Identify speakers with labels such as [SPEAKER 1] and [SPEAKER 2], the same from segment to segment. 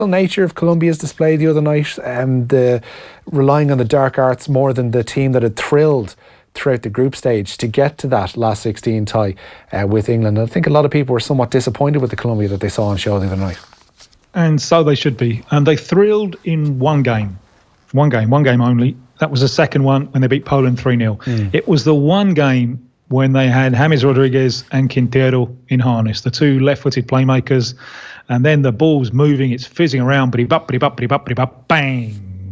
[SPEAKER 1] nature of Colombia's display the other night, the relying on the dark arts more than the team that had thrilled throughout the group stage to get to that last 16 tie with England. I think a lot of people were somewhat disappointed with the Colombia that they saw on show the other night.
[SPEAKER 2] And so they should be. And they thrilled in one game only. That was the second one when they beat Poland 3-0. It was the one game when they had James Rodriguez and Quintero in harness, the two left-footed playmakers, and then the ball's moving, it's fizzing around, bang,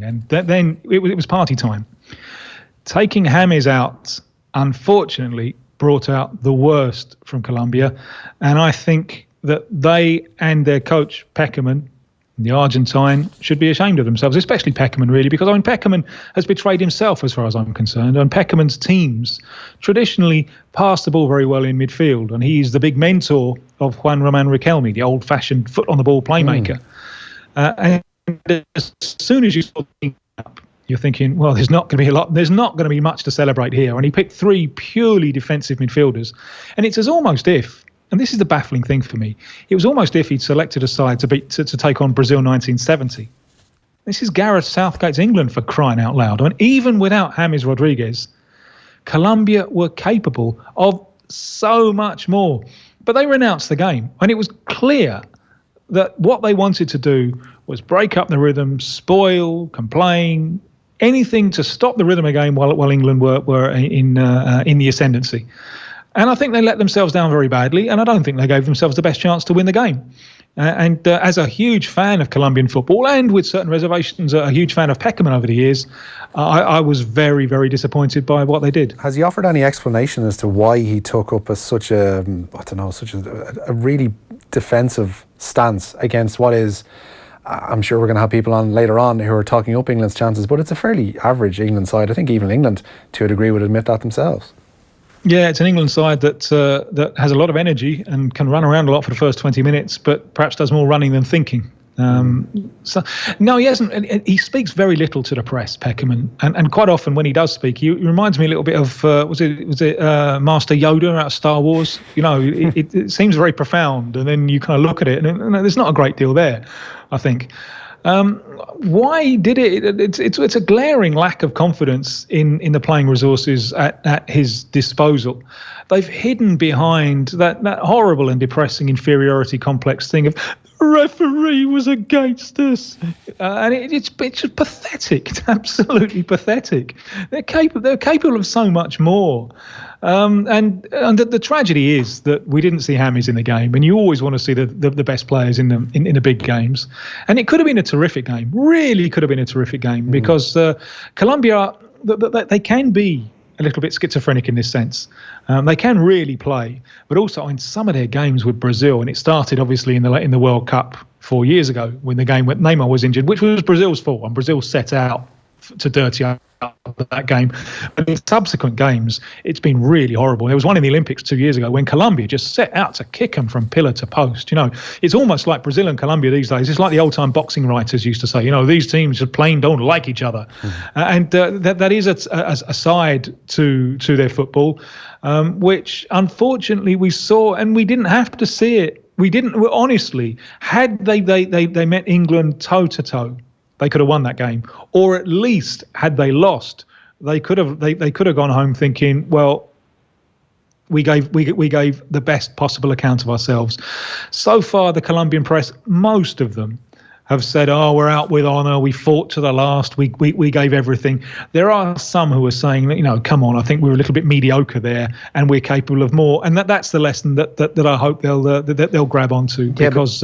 [SPEAKER 2] and then it was party time. Taking James out, unfortunately, brought out the worst from Colombia, and I think that they and their coach, Peckerman, the Argentine, should be ashamed of themselves, especially Peckerman, really, because Peckerman has betrayed himself as far as I'm concerned. And Peckerman's teams traditionally pass the ball very well in midfield, and he's the big mentor of Juan Román Riquelme, the old-fashioned foot-on-the-ball playmaker. And as soon as you saw the up, you're thinking, well, there's not going to be much to celebrate here. And he picked three purely defensive midfielders, and it's as almost if, and this is the baffling thing for me, it was almost if he'd selected a side to take on Brazil 1970. This is Gareth Southgate's England, for crying out loud. I mean, even without James Rodriguez, Colombia were capable of so much more. But they renounced the game, and it was clear that what they wanted to do was break up the rhythm, spoil, complain, anything to stop the rhythm of the game while England were in the ascendancy. And I think they let themselves down very badly, and I don't think they gave themselves the best chance to win the game. And as a huge fan of Colombian football, and with certain reservations, a huge fan of Peckerman over the years, I was very, very disappointed by what they did.
[SPEAKER 1] Has he offered any explanation as to why he took up such a really defensive stance against what is, I'm sure we're going to have people on later on who are talking up England's chances, but it's a fairly average England side. I think even England, to a degree, would admit that themselves.
[SPEAKER 2] Yeah, it's an England side that has a lot of energy and can run around a lot for the first 20 minutes, but perhaps does more running than thinking. So no, he hasn't. He speaks very little to the press, Peckerman, and quite often when he does speak, he reminds me a little bit of was it Master Yoda out of Star Wars? You know, it seems very profound, and then you kind of look at it, and there's not a great deal there, I think. Why did it? It's a glaring lack of confidence in the playing resources at his disposal. They've hidden behind that horrible and depressing inferiority complex thing of the referee was against us, and it's just pathetic. It's absolutely pathetic. They're capable of so much more. And the tragedy is that we didn't see James in the game, and you always want to see the best players in the big games. And it could have been a terrific game, really could have been a terrific game, because Colombia, they can be a little bit schizophrenic in this sense. They can really play, but also in some of their games with Brazil, and it started obviously in the World Cup 4 years ago when the game when Neymar was injured, which was Brazil's fault, and Brazil set out to dirty up that game. But in subsequent games, it's been really horrible. There was one in the Olympics 2 years ago when Colombia just set out to kick them from pillar to post. You know, it's almost like Brazil and Colombia these days. It's like the old-time boxing writers used to say, you know, these teams just plain don't like each other. And that is a side to their football, which unfortunately we saw, and we didn't have to see it. We didn't, honestly, had they met England toe-to-toe, they could have won that game, or at least had they lost, they could have gone home thinking, well, we gave the best possible account of ourselves. So far, the Colombian press, most of them, have said, "Oh, we're out with honour. We fought to the last. We gave everything." There are some who are saying that, you know, come on, I think we were a little bit mediocre there, and we're capable of more. And that's the lesson that I hope they'll grab onto, because.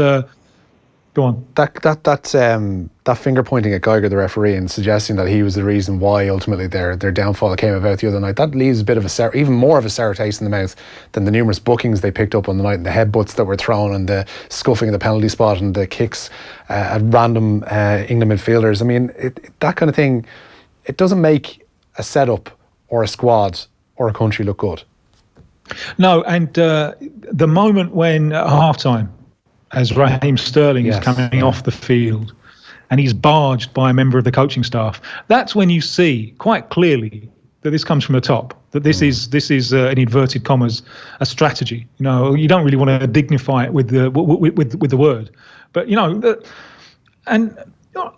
[SPEAKER 2] Go on.
[SPEAKER 1] That finger pointing at Geiger, the referee, and suggesting that he was the reason why ultimately their downfall came about the other night, that leaves a bit of even more of a sour taste in the mouth than the numerous bookings they picked up on the night, and the headbutts that were thrown, and the scuffing of the penalty spot, and the kicks at random England midfielders. I mean, that kind of thing, it doesn't make a setup or a squad or a country look good.
[SPEAKER 2] No, and the moment when at half-time, as Raheem Sterling is coming off the field and he's barged by a member of the coaching staff, that's when you see quite clearly that this comes from the top, that this is in inverted commas, a strategy. You know, you don't really want to dignify it with the word, but you know, And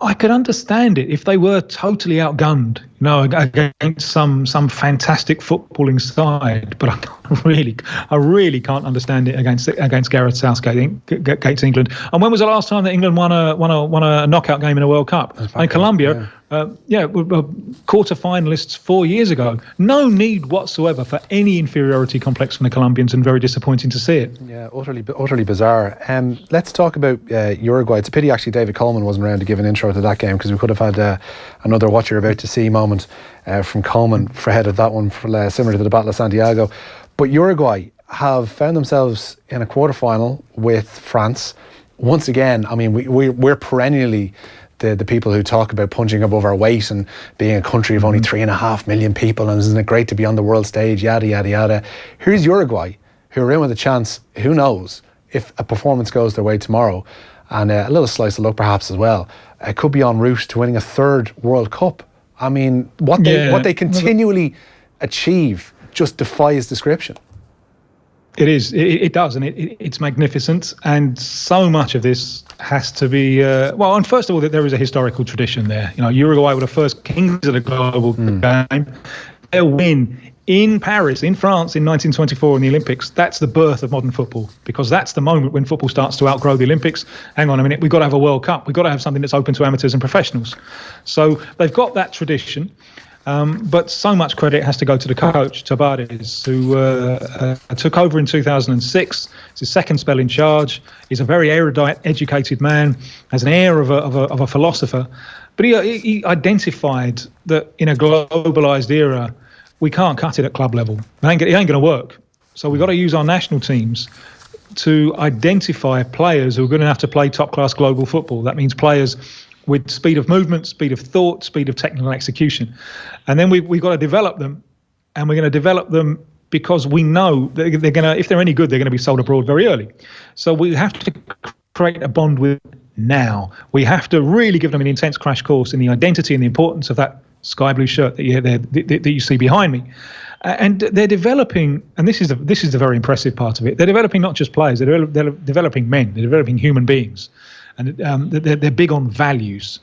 [SPEAKER 2] I could understand it if they were totally outgunned, against some fantastic footballing side. But I really can't understand it against Gareth Southgate against England. And when was the last time that England won a knockout game in a World Cup? And Colombia, were quarter finalists 4 years ago. No need whatsoever for any inferiority complex from the Colombians, and very disappointing to see it.
[SPEAKER 1] Yeah, utterly bizarre. Let's talk about Uruguay. It's a pity actually David Coleman wasn't around to give an intro to that game, because we could have had another what you're about to see moment from Coleman for head of that one, similar to the Battle of Santiago. But Uruguay have found themselves in a quarter-final with France. Once again, I mean, we're perennially the people who talk about punching above our weight and being a country of only 3.5 million people, and isn't it great to be on the world stage, yada, yada, yada. Here's Uruguay, who are in with a chance, who knows, if a performance goes their way tomorrow, and a little slice of luck perhaps as well, could be en route to winning a third World Cup. I mean, what they continually achieve just defies description.
[SPEAKER 2] It is. It does, and it's magnificent. And so much of this has to be and first of all, there is a historical tradition there. Uruguay were the first kings of the global game. Their win in Paris, in France, in 1924 in the Olympics. That's the birth of modern football, because that's the moment when football starts to outgrow the Olympics. Hang on a minute, we've got to have a World Cup. We've got to have something that's open to amateurs and professionals. So they've got that tradition. But so much credit has to go to the coach, Tabárez, who took over in 2006. It's his second spell in charge. He's a very erudite, educated man, has an air of a philosopher. But he identified that in a globalised era, we can't cut it at club level. It ain't going to work. So we've got to use our national teams to identify players who are good enough to play top-class global football. That means players with speed of movement, speed of thought, speed of technical execution. And then we've got to develop them, and we're going to develop them because we know they're going to, if they're any good, they're going to be sold abroad very early. So we have to create a bond with now. We have to really give them an intense crash course in the identity and the importance of that sky blue shirt that you see behind me. And they're developing, and this is the very impressive part of it, they're developing not just players, they're developing men, they're developing human beings. And they're big on values.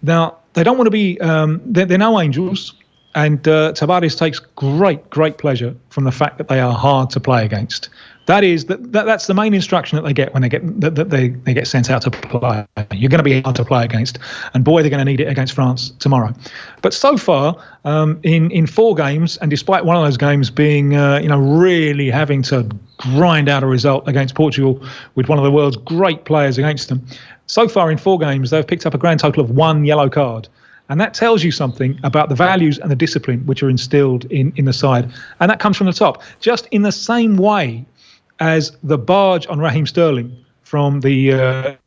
[SPEAKER 2] Now, they don't want to be, they're no angels, and Tabárez takes great pleasure from the fact that they are hard to play against. That's the main instruction that they get when they get sent out to play. You're going to be hard to play against, and boy, they're going to need it against France tomorrow. But so far, in 4 games, and despite one of those games being, really having to grind out a result against Portugal with one of the world's great players against them, so far in 4 games, they've picked up a grand total of 1 yellow card. And that tells you something about the values and the discipline which are instilled in the side. And that comes from the top, just in the same way as the barge on Raheem Sterling from the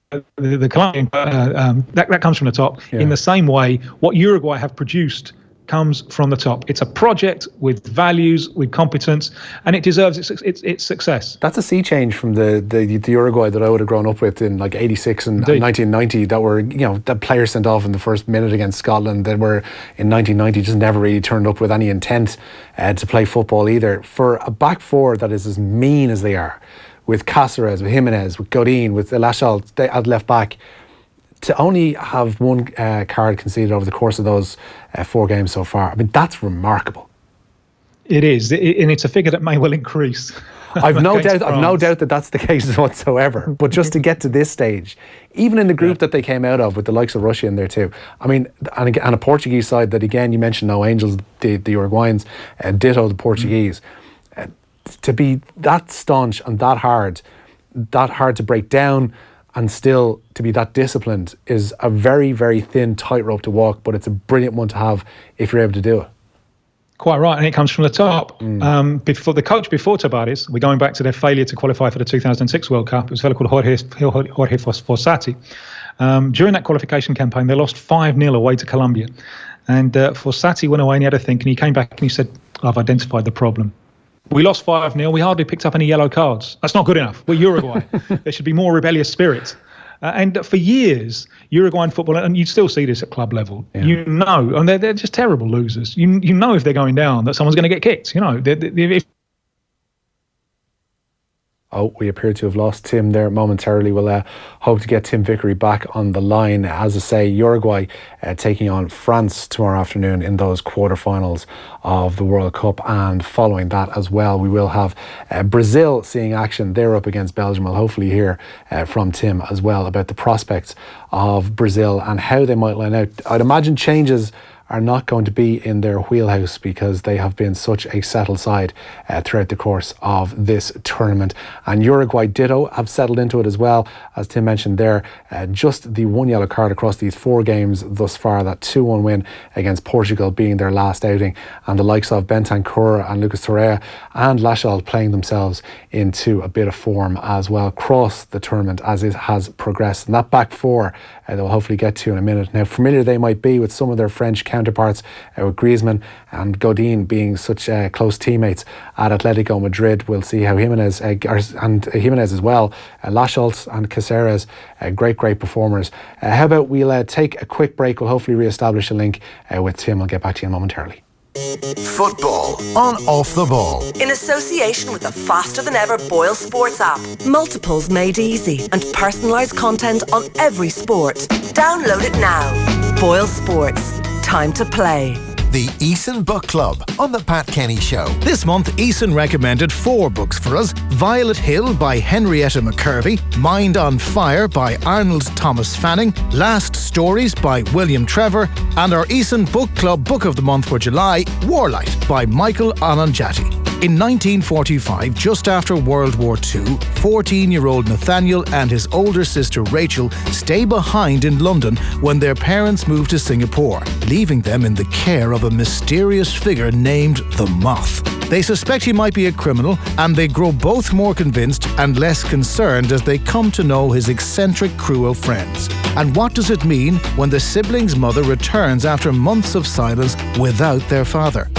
[SPEAKER 2] Colombian, that comes from the top. Yeah. In the same way, what Uruguay have produced comes from the top. It's a project with values, with competence, and it deserves its success.
[SPEAKER 1] That's a sea change from the Uruguay that I would have grown up with in like 86 and 1990, that were, the players sent off in the first minute against Scotland, that were in 1990 just never really turned up with any intent to play football either. For a back four that is as mean as they are, with Cáceres, with Jimenez, with Godin, with Elachal at left back, to only have 1 card conceded over the course of those 4 games so far, I mean, that's remarkable.
[SPEAKER 2] It is, and it's a figure that may well increase.
[SPEAKER 1] I've no doubt that that's the case whatsoever. But just to get to this stage, even in the group that they came out of, with the likes of Russia in there too, I mean, and a Portuguese side that, again, you mentioned no angels, the Uruguayans, ditto the Portuguese, to be that staunch and that hard to break down, and still to be that disciplined, is a very, very thin tightrope to walk, but it's a brilliant one to have if you're able to do it.
[SPEAKER 2] Quite right, and it comes from the top. Before the coach before Tabárez, we're going back to their failure to qualify for the 2006 World Cup. It was a fellow called Jorge Fossati. During that qualification campaign, they lost 5-0 away to Colombia. And Fossati went away and he had a think, and he came back and he said, I've identified the problem. We lost 5-0. We hardly picked up any yellow cards. That's not good enough. We're Uruguay. There should be more rebellious spirit. And for years, Uruguayan football, and you still see this at club level, and they're just terrible losers. You know if they're going down that someone's going to get kicked.
[SPEAKER 1] Oh, we appear to have lost Tim there momentarily. We'll hope to get Tim Vickery back on the line. As I say, Uruguay taking on France tomorrow afternoon in those quarterfinals of the World Cup. And following that as well, we will have Brazil seeing action. They're up against Belgium. We'll hopefully hear from Tim as well about the prospects of Brazil and how they might line out. I'd imagine changes are not going to be in their wheelhouse because they have been such a settled side throughout the course of this tournament. And Uruguay ditto have settled into it as well. As Tim mentioned there, just the one yellow card across these 4 games thus far, that 2-1 win against Portugal being their last outing, and the likes of Bentancur and Lucas Torreira and Laschel playing themselves into a bit of form as well across the tournament as it has progressed. And that back 4 they'll hopefully get to in a minute. Now, familiar they might be with some of their French counterparts, with Griezmann and Godin being such close teammates at Atletico Madrid. We'll see how Jimenez and Jimenez as well, Laschelt and Caceres, great performers. How about we'll take a quick break. We'll hopefully re-establish a link with Tim. I'll get back to you momentarily.
[SPEAKER 3] Football on Off the Ball.
[SPEAKER 4] In association with the faster than ever Boyle Sports app. Multiples made easy and personalised content on every sport. Download it now. Boyle Sports. Time to play.
[SPEAKER 3] The Eason Book Club on The Pat Kenny Show.
[SPEAKER 5] This month, Eason recommended 4 books for us. Violet Hill by Henrietta McCurvey, Mind on Fire by Arnold Thomas Fanning, Last Stories by William Trevor, and our Eason Book Club Book of the Month for July, Warlight by Michael Ananjati. In 1945, just after World War II, 14-year-old Nathaniel and his older sister Rachel stay behind in London when their parents move to Singapore, leaving them in the care of a mysterious figure named the Moth. They suspect he might be a criminal, and they grow both more convinced and less concerned as they come to know his eccentric crew of friends. And what does it mean when the siblings' mother returns after months of silence without their father?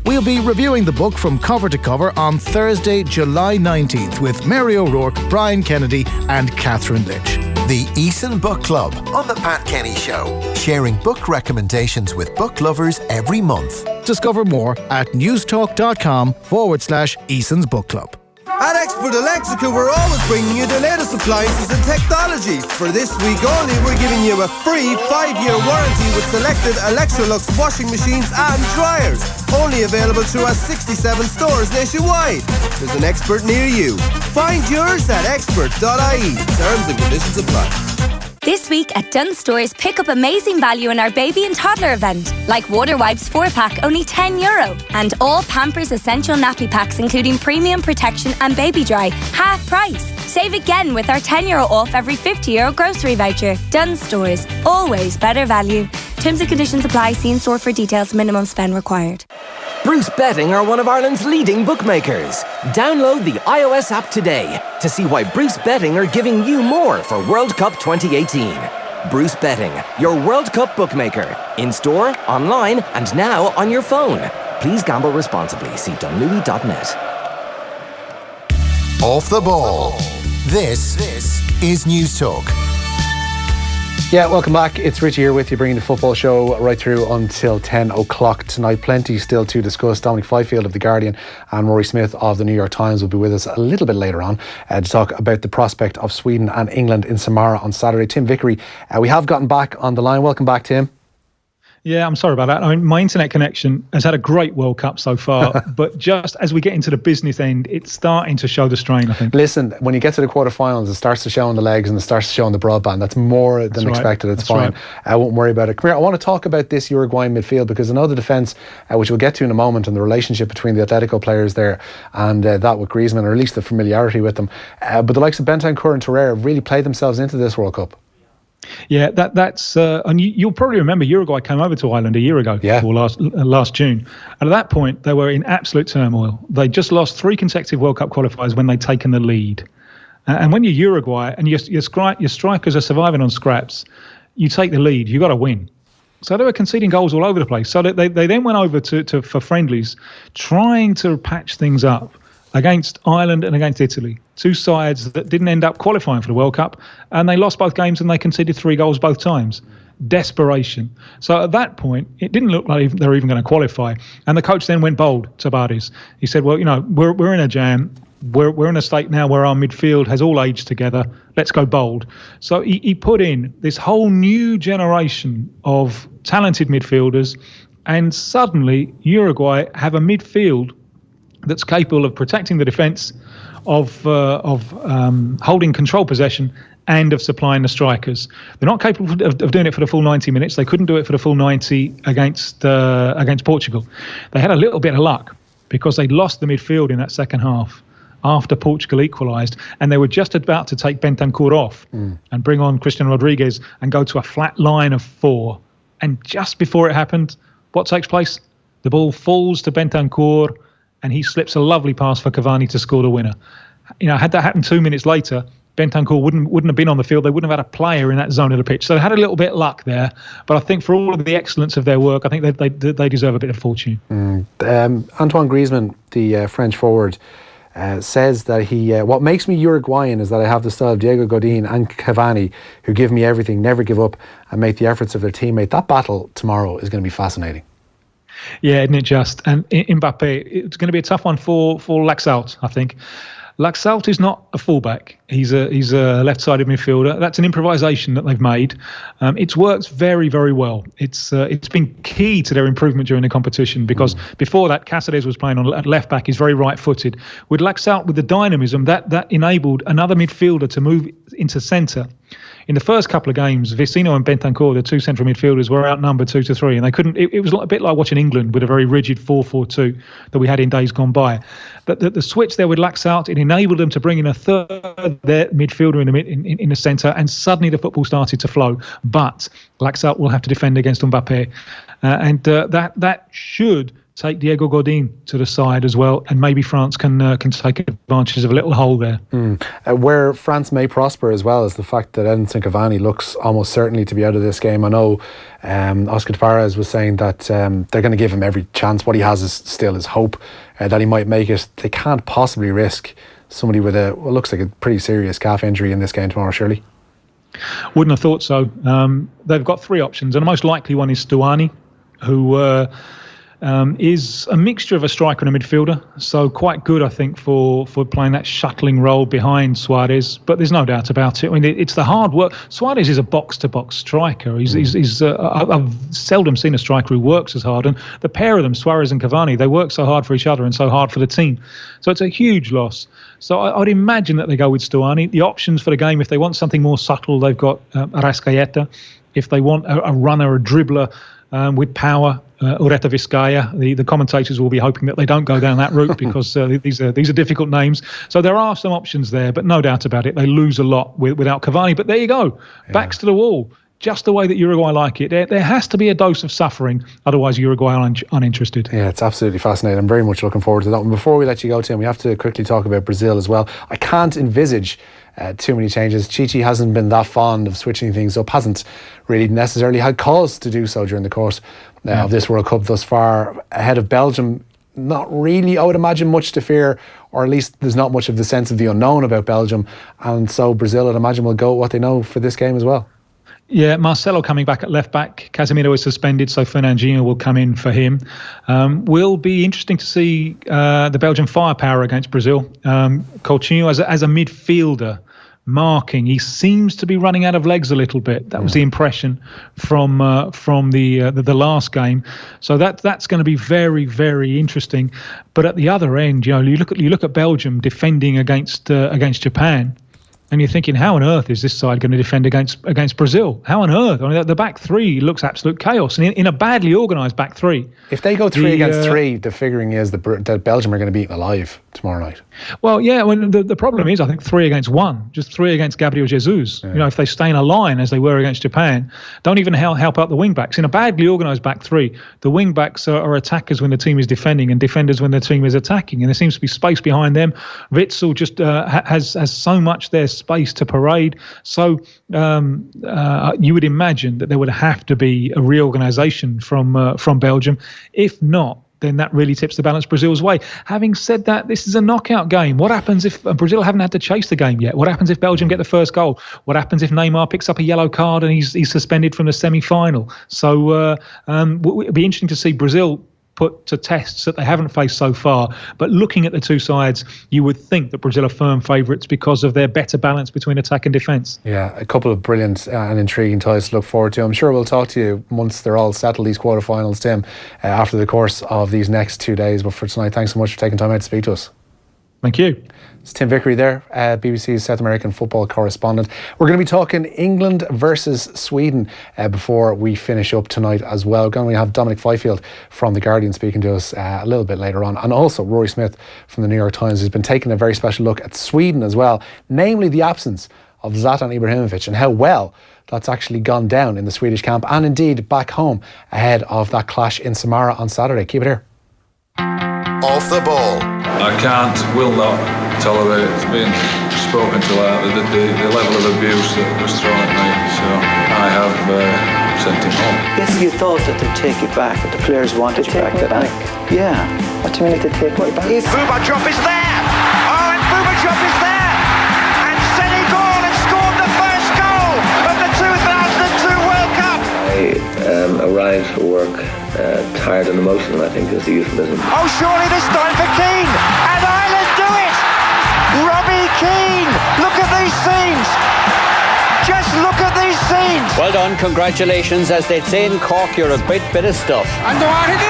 [SPEAKER 5] We'll be reviewing the book from cover to cover on Thursday, July 19th with Mary O'Rourke, Brian Kennedy and Catherine Lynch.
[SPEAKER 3] The Eason Book Club on The Pat Kenny Show. Sharing book recommendations with book lovers every month.
[SPEAKER 5] Discover more at newstalk.com/Eason's Book Club.
[SPEAKER 6] At Expert Electrical, we're always bringing you the latest appliances and technologies. For this week only, we're giving you a free 5-year warranty with selected Electrolux washing machines and dryers. Only available through our 67 stores nationwide. There's an Expert near you. Find yours at expert.ie. Terms and conditions apply.
[SPEAKER 7] This week at Dunnes Stores, pick up amazing value in our baby and toddler event, like water wipes 4-pack, only €10, and all Pampers Essential nappy packs, including premium protection and baby dry, half price. Save again with our €10 off every €50 grocery voucher. Dunnes Stores, always better value. Terms and conditions apply. See in store for details. Minimum spend required.
[SPEAKER 8] Bruce Betting are one of Ireland's leading bookmakers. Download the iOS app today to see why Bruce Betting are giving you more for World Cup 2018. Bruce Betting, your World Cup bookmaker. In store, online, and now on your phone. Please gamble responsibly. See dunlewy.net.
[SPEAKER 3] Off the Ball. This is News Talk.
[SPEAKER 1] Yeah, welcome back. It's Richie here with you, bringing the football show right through until 10 o'clock tonight. Plenty still to discuss. Dominic Fifield of The Guardian and Rory Smith of The New York Times will be with us a little bit later on to talk about the prospect of Sweden and England in Samara on Saturday. Tim Vickery, we have gotten back on the line. Welcome back, Tim.
[SPEAKER 2] Yeah, I'm sorry about that. I mean, my internet connection has had a great World Cup so far, but just as we get into the business end, it's starting to show the strain, I think.
[SPEAKER 1] Listen, when you get to the quarterfinals, it starts to show on the legs and it starts to show on the broadband. That's more than expected. It's fine. Right. I won't worry about it. Come here, I want to talk about this Uruguayan midfield because I know the defence, which we'll get to in a moment, and the relationship between the Atletico players there and that with Griezmann, or at least the familiarity with them. But the likes of Bentancur and Torreira really played themselves into this World Cup.
[SPEAKER 2] Yeah, that's and you'll probably remember Uruguay came over to Ireland a year ago, or last June. And at that point, they were in absolute turmoil. They just lost 3 consecutive World Cup qualifiers when they'd taken the lead. And when you're Uruguay and your strikers are surviving on scraps, you take the lead, you've got to win. So they were conceding goals all over the place. So they then went over for friendlies, trying to patch things up against Ireland and against Italy. 2 sides that didn't end up qualifying for the World Cup, and they lost both games and they conceded 3 goals both times. Desperation. So at that point, it didn't look like they were even going to qualify. And the coach then went bold, Tabárez. He said, well, we're in a jam. we're in a state now where our midfield has all aged together. Let's go bold. So he put in this whole new generation of talented midfielders, and suddenly Uruguay have a midfield that's capable of protecting the defence, of holding control possession, and of supplying the strikers. They're not capable of doing it for the full 90 minutes. They couldn't do it for the full 90 against Portugal. They had a little bit of luck because they'd lost the midfield in that second half after Portugal equalised, and they were just about to take Bentancur off and bring on Christian Rodriguez and go to a flat line of 4. And just before it happened, what takes place? The ball falls to Bentancur, and he slips a lovely pass for Cavani to score the winner. You know, had that happened 2 minutes later, Bentancur wouldn't have been on the field. They wouldn't have had a player in that zone of the pitch. So they had a little bit of luck there. But I think for all of the excellence of their work, I think they deserve a bit of fortune.
[SPEAKER 1] Antoine Griezmann, the French forward, says that what makes me Uruguayan is that I have the style of Diego Godin and Cavani, who give me everything, never give up, and make the efforts of their teammate. That battle tomorrow is going to be fascinating.
[SPEAKER 2] Yeah, isn't it just? And Mbappe, it's going to be a tough one for Laxalt, I think. Laxalt is not a fullback. He's a left-sided midfielder. That's an improvisation that they've made. It's worked very, very well. It's been key to their improvement during the competition, because before that, Cáceres was playing at left-back. He's very right-footed. With Laxalt, with the dynamism, that enabled another midfielder to move into centre. In the first couple of games, Vecino and Bentancur, the two central midfielders, were outnumbered 2-3, and they couldn't. It was a bit like watching England with a very rigid 4-4-2 that we had in days gone by. But the switch there with Laxalt, it enabled them to bring in a third midfielder in the centre, and suddenly the football started to flow. But Laxalt will have to defend against Mbappe, and that should take Diego Godin to the side as well, and maybe France can take advantage of a little hole there.
[SPEAKER 1] Where France may prosper as well is the fact that Edinson Cavani looks almost certainly to be out of this game. I know Oscar Tavares was saying that they're going to give him every chance. What he has is still his hope that he might make it. They can't possibly risk somebody with what looks like a pretty serious calf injury in this game tomorrow, surely.
[SPEAKER 2] Wouldn't have thought so. They've got three options, and the most likely one is Stuani, who is a mixture of a striker and a midfielder, so quite good, I think, for playing that shuttling role behind Suarez. But there's no doubt about it. I mean, it's the hard work. Suarez is a box-to-box striker. I've seldom seen a striker who works as hard. And the pair of them, Suarez and Cavani, they work so hard for each other and so hard for the team. So it's a huge loss. So I would imagine that they go with Stuani. The options for the game, if they want something more subtle, they've got Arrascaeta. If they want a runner, a dribbler with power, Ureta Vizcaya. The commentators will be hoping that they don't go down that route because these are difficult names. So there are some options there, but no doubt about it, they lose a lot without Cavani. But there you go, backs to the wall, just the way that Uruguay like it. There has to be a dose of suffering, otherwise Uruguay are uninterested. Yeah,
[SPEAKER 1] it's absolutely fascinating. I'm very much looking forward to that one. Before we let you go, Tim, we have to quickly talk about Brazil as well. I can't envisage too many changes. Chichi hasn't been that fond of switching things up, hasn't really necessarily had cause to do so during the course of this World Cup thus far. Ahead of Belgium, not really, I would imagine, much to fear, or at least there's not much of the sense of the unknown about Belgium, and so Brazil, I'd imagine, will go with what they know for this game as well.
[SPEAKER 2] Yeah, Marcelo coming back at left back. Casemiro is suspended, so Fernandinho will come in for him. Will be interesting to see the Belgian firepower against Brazil. Coutinho as a midfielder, marking. He seems to be running out of legs a little bit. That was the impression from the last game. So that's going to be very, very interesting. But at the other end, you look at Belgium defending against Japan. And you're thinking, how on earth is this side going to defend against Brazil? How on earth? I mean, the back three looks absolute chaos. And in a badly organised back three.
[SPEAKER 1] If they go three against three, the figuring is that Belgium are going to be eaten alive tomorrow night.
[SPEAKER 2] Well, yeah, the problem is, I think, 3 against 1, just 3 against Gabriel Jesus. Yeah. If they stay in a line as they were against Japan, don't even help out the wing-backs. In a badly organised back three, the wing-backs are attackers when the team is defending and defenders when the team is attacking. And there seems to be space behind them. Witsel just has so much there, space to parade. So you would imagine that there would have to be a reorganisation from Belgium. If not, then that really tips the balance Brazil's way. Having said that, this is a knockout game. What happens if Brazil haven't had to chase the game yet? What happens if Belgium get the first goal? What happens if Neymar picks up a yellow card and he's suspended from the semi-final? So it'll be interesting to see Brazil put to tests that they haven't faced so far. But looking at the two sides, you would think that Brazil are firm favourites because of their better balance between attack and defence.
[SPEAKER 1] Yeah, a couple of brilliant and intriguing ties to look forward to. I'm sure we'll talk to you once they're all settled, these quarterfinals, Tim, after the course of these next 2 days. But for tonight, thanks so much for taking time out to speak to us.
[SPEAKER 2] Thank you.
[SPEAKER 1] It's Tim Vickery there, BBC's South American football correspondent. We're going to be talking England versus Sweden before we finish up tonight as well. We're going to have Dominic Fifield from The Guardian speaking to us a little bit later on. And also Rory Smith from the New York Times has been taking a very special look at Sweden as well, namely the absence of Zlatan Ibrahimovic and how well that's actually gone down in the Swedish camp and indeed back home ahead of that clash in Samara on Saturday. Keep it here.
[SPEAKER 3] Off the ball.
[SPEAKER 9] I will not tolerate being spoken to like the level of abuse that was thrown at me, so I have sent him home.
[SPEAKER 10] If you thought that they'd take you back, that the players wanted you back, yeah. What do you mean to take me back?
[SPEAKER 11] Bouba Diop is there! Oh, and Bouba Diop is there! And Senegal has scored the first goal of the 2002 World Cup!
[SPEAKER 12] I arrived for work tired and emotional, I think is the euphemism.
[SPEAKER 11] Oh, surely this time for Keane! And Ireland do it! Robbie Keane! Look at these scenes! Just look at these scenes!
[SPEAKER 13] Well done, congratulations. As they'd say in Cork, you're a bit of stuff.
[SPEAKER 11] And Duarte!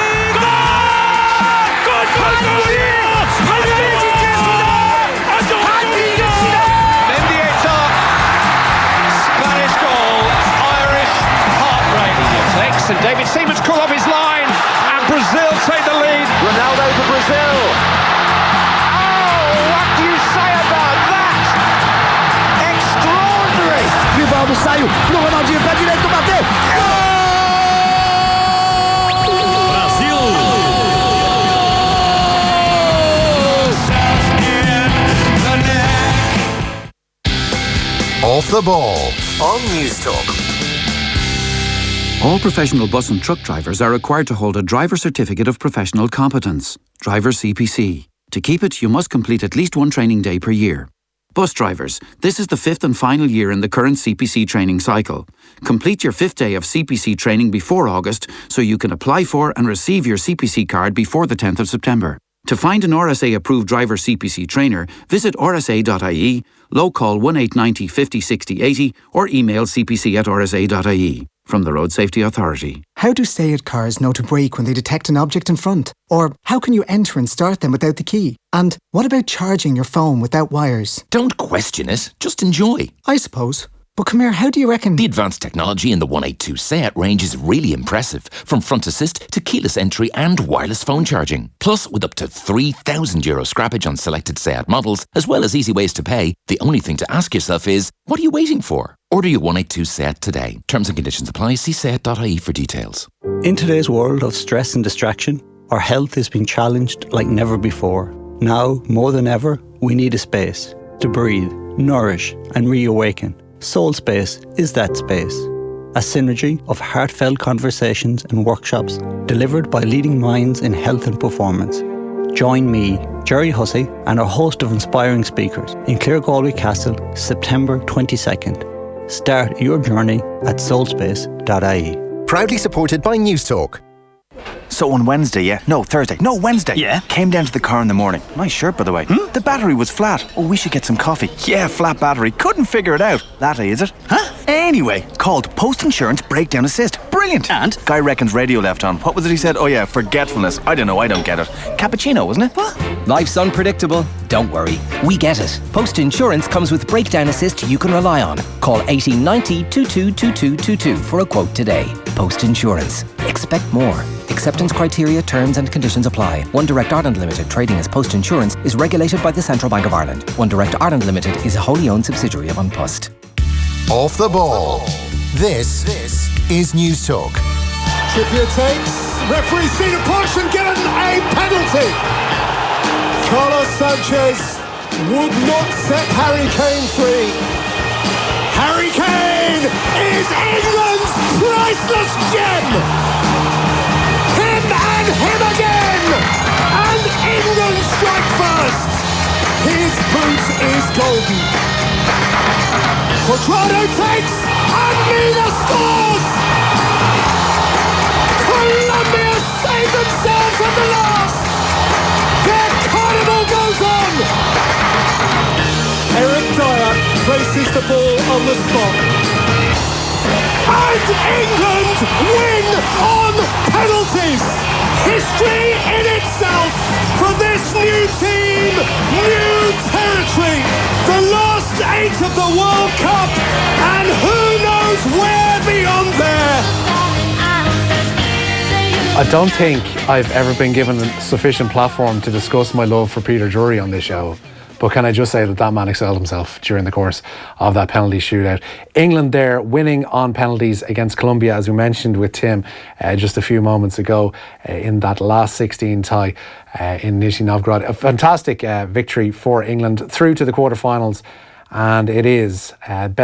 [SPEAKER 11] Spanish goal, Irish heartbreak. And David Seaman's call off his line, and Brazil take the lead. Ronaldo for Brazil. Oh, what do you say about that? Extraordinary.
[SPEAKER 14] Rivaldo saiu, pro Ronaldinho, pé direito, bateu. Brasil.
[SPEAKER 3] Off the ball on News Talk.
[SPEAKER 15] All professional bus and truck drivers are required to hold a driver certificate of professional competence, driver CPC. To keep it, you must complete at least one training day per year. Bus drivers, this is the 5th and final year in the current CPC training cycle. Complete your 5th day of CPC training before August so you can apply for and receive your CPC card before the 10th of September. To find an RSA approved driver CPC trainer, visit rsa.ie, low call 1890 50 60 80 or email cpc@rsa.ie. From the Road Safety Authority.
[SPEAKER 16] How do stay-at cars know to brake when they detect an object in front? Or how can you enter and start them without the key? And what about charging your phone without wires?
[SPEAKER 17] Don't question it, just enjoy.
[SPEAKER 16] I suppose. But come here, how do you reckon?
[SPEAKER 17] The advanced technology in the 182 Seat range is really impressive. From front assist to keyless entry and wireless phone charging. Plus, with up to €3,000 scrappage on selected Seat models, as well as easy ways to pay, the only thing to ask yourself is, what are you waiting for? Order your 182 Seat today. Terms and conditions apply. See seat.ie for details.
[SPEAKER 18] In today's world of stress and distraction, our health is being challenged like never before. Now, more than ever, we need a space to breathe, nourish and reawaken. Soul Space is that space. A synergy of heartfelt conversations and workshops delivered by leading minds in health and performance. Join me, Jerry Hussey, and a host of inspiring speakers in Claregalway Castle, September 22nd. Start your journey at soulspace.ie.
[SPEAKER 3] Proudly supported by News Talk.
[SPEAKER 19] So on Wednesday, Wednesday. Yeah? Came down to the car in the morning. Nice shirt, by the way. The battery was flat. Oh, we should get some coffee. Yeah, flat battery. Couldn't figure it out. Latte, is it? Huh? Anyway, called Post Insurance Breakdown Assist. Brilliant. And? Guy reckons radio left on. What was it he said? Oh yeah, forgetfulness. I don't know, I don't get it. Cappuccino, wasn't it? What?
[SPEAKER 8] Life's unpredictable. Don't worry. We get it. Post Insurance comes with Breakdown Assist you can rely on. Call 1890 222222 for a quote today. Post Insurance. Expect more. Acceptance criteria, terms and conditions apply. One Direct Ireland Limited, trading as Post Insurance, is regulated by the Central Bank of Ireland. One Direct Ireland Limited is a wholly owned subsidiary of An Post.
[SPEAKER 3] Off the ball. This is News Talk.
[SPEAKER 20] Trippier takes. Referee see the push and given a penalty. Carlos Sanchez would not set Harry Kane free. Harry Kane is England's priceless gem. Him and him again. And England strike first. His boot is golden. Quadrado takes and Mina scores. Colombia save themselves the ball on the spot. And England win on penalties. History in itself for this new team, new territory. The last 8 of the World Cup, and who knows where beyond there.
[SPEAKER 1] I don't think I've ever been given a sufficient platform to discuss my love for Peter Drury on this show. But can I just say that man excelled himself during the course of that penalty shootout. England there winning on penalties against Colombia, as we mentioned with Tim just a few moments ago, in that last 16 tie in Nizhny Novgorod. A fantastic victory for England through to the quarterfinals. And it is it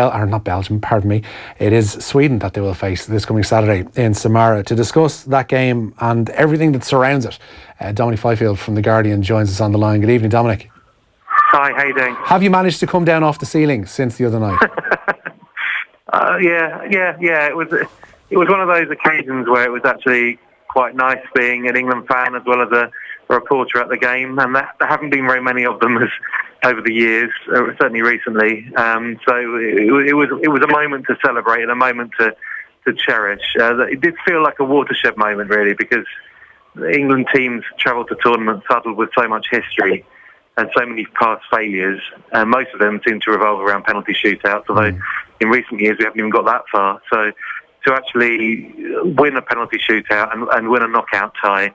[SPEAKER 1] is Sweden that they will face this coming Saturday in Samara. To discuss that game and everything that surrounds it, Dominic Fifield from The Guardian joins us on the line. Good evening, Dominic.
[SPEAKER 21] Hi, how you doing?
[SPEAKER 1] Have you managed to come down off the ceiling since the other night?
[SPEAKER 21] Yeah. It was one of those occasions where it was actually quite nice being an England fan as well as a reporter at the game, and there haven't been very many of them over the years, certainly recently. So it was a moment to celebrate and a moment to cherish. It did feel like a watershed moment, really, because the England teams travelled to tournaments saddled with so much history and so many past failures, and most of them seem to revolve around penalty shootouts, although in recent years we haven't even got that far. So to actually win a penalty shootout and win a knockout tie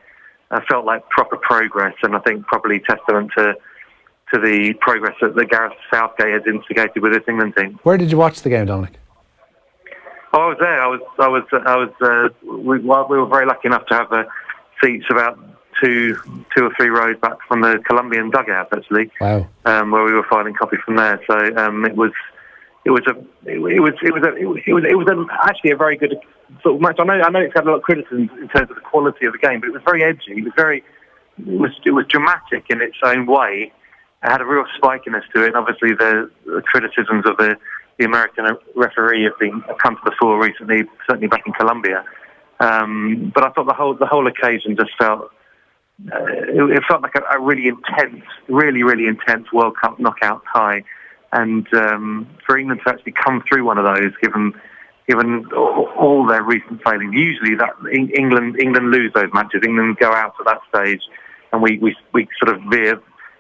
[SPEAKER 21] felt like proper progress, and I think probably testament to the progress that Gareth Southgate has instigated with this England team.
[SPEAKER 1] Where did you watch the game, Dominic?
[SPEAKER 21] Oh, I was there. We were very lucky enough to have seats about two or three rows back from the Colombian dugout, actually.
[SPEAKER 1] Wow.
[SPEAKER 21] Where we were filing copy from there. So it was actually a very good sort of match. I know it's had a lot of criticism in terms of the quality of the game, but it was very edgy. It was dramatic in its own way. It had a real spikiness to it, and obviously the criticisms of the American referee have come to the fore recently, certainly back in Colombia. But I thought the whole occasion just felt it felt like a really intense, really intense World Cup knockout tie, and for England to actually come through one of those, given all their recent failings. Usually that England lose those matches. England go out at that stage, and we sort of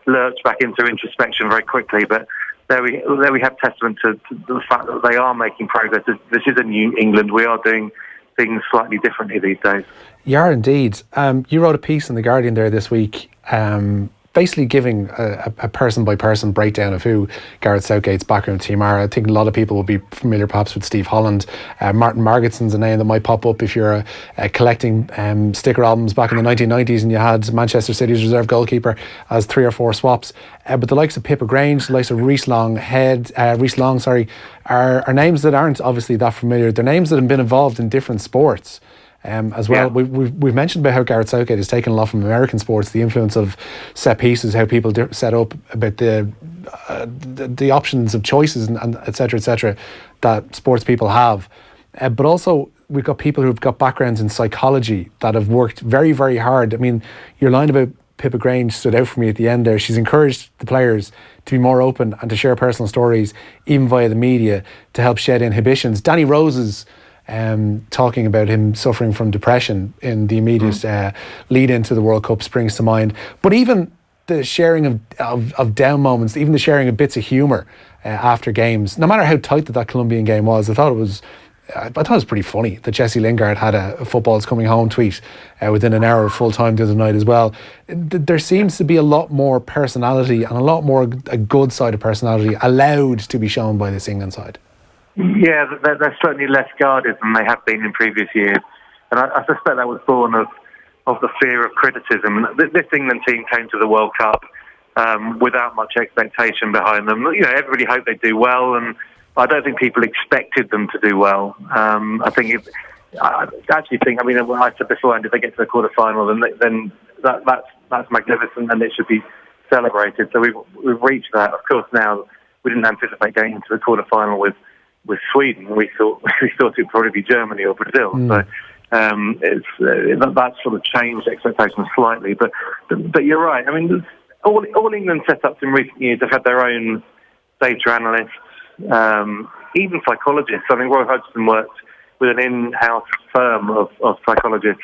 [SPEAKER 21] lurch back into introspection very quickly. But there we have testament to the fact that they are making progress. This is a new England. We are doing things slightly differently these days.
[SPEAKER 1] You are indeed. You wrote a piece in The Guardian there this week, basically giving a person-by-person breakdown of who Gareth Southgate's backroom team are. I think a lot of people will be familiar perhaps with Steve Holland. Martin Margitson's a name that might pop up if you're collecting sticker albums back in the 1990s and you had Manchester City's reserve goalkeeper as 3 or 4 swaps. But the likes of Pippa Grange, the likes of Rhys Long, are names that aren't obviously that familiar. They're names that have been involved in different sports. As well, yeah. We've mentioned about how Gareth Southgate has taken a lot from American sports, the influence of set pieces, how people set up, about the options of choices and et cetera, that sports people have. But also, we've got people who've got backgrounds in psychology that have worked very, very hard. I mean, your line about Pippa Grange stood out for me at the end there. She's encouraged the players to be more open and to share personal stories, even via the media, to help shed inhibitions. Danny Rose's talking about him suffering from depression in the immediate lead into the World Cup springs to mind. But even the sharing of down moments, even the sharing of bits of humour after games, no matter how tight that Colombian game was, I thought it was pretty funny that Jesse Lingard had a football's coming home tweet within an hour of full time the other night as well. There seems to be a lot more personality and a lot more a good side of personality allowed to be shown by this England side.
[SPEAKER 21] Yeah, they're certainly less guarded than they have been in previous years. And I suspect that was born of the fear of criticism. This England team came to the World Cup without much expectation behind them. You know, everybody hoped they'd do well, and I don't think people expected them to do well. I actually think, I said beforehand, if they get to the quarter-final, then that's magnificent and it should be celebrated. So we've reached that. Of course, now we didn't anticipate going into the quarter-final with Sweden. We thought it'd probably be Germany or Brazil. So that's sort of changed expectations slightly. But you're right. I mean, all England setups in recent years have had their own data analysts, even psychologists. I mean, Roy Hodgson worked with an in-house firm of psychologists,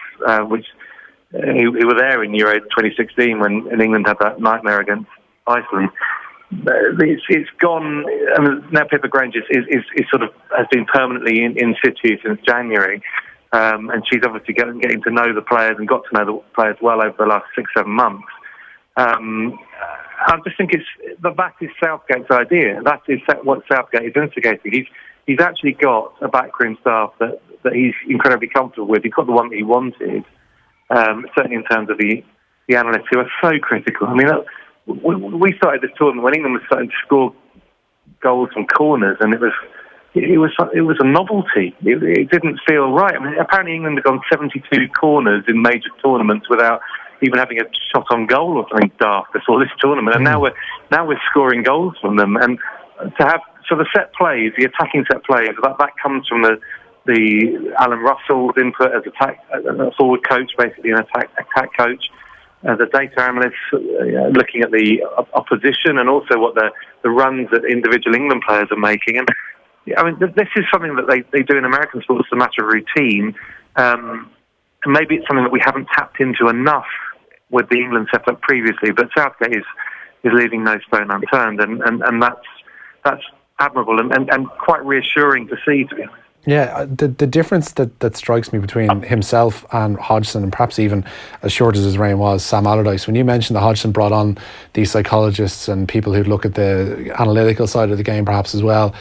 [SPEAKER 21] who were there in Euro 2016 when England had that nightmare against Iceland. It's gone. I mean, now Pippa Grange is sort of has been permanently in situ since January, and she's obviously getting to know the players and got to know the players well over the last 6-7 months. I just think that is Southgate's idea. That is what Southgate is instigating. He's actually got a backroom staff that he's incredibly comfortable with. He's got the one that he wanted, certainly in terms of the analysts who are so critical. I mean, we started this tournament when England was starting to score goals from corners, and it was a novelty. It didn't feel right. I mean, apparently England had gone 72 corners in major tournaments without even having a shot on goal or something daft before this tournament, and now we're scoring goals from them. And to have the set plays, the attacking set plays, that comes from the Alan Russell's input as a forward coach, basically an attack coach. The data analysts looking at the opposition and also what the runs that individual England players are making. And I mean, this is something that they do in American sports as a matter of routine. And maybe it's something that we haven't tapped into enough with the England setup previously. But Southgate is leaving no stone unturned, and that's admirable and quite reassuring to see, to be honest.
[SPEAKER 1] Yeah, the difference that strikes me between himself and Hodgson, and perhaps even as short as his reign was, Sam Allardyce, when you mentioned that Hodgson brought on these psychologists and people who'd look at the analytical side of the game perhaps as well,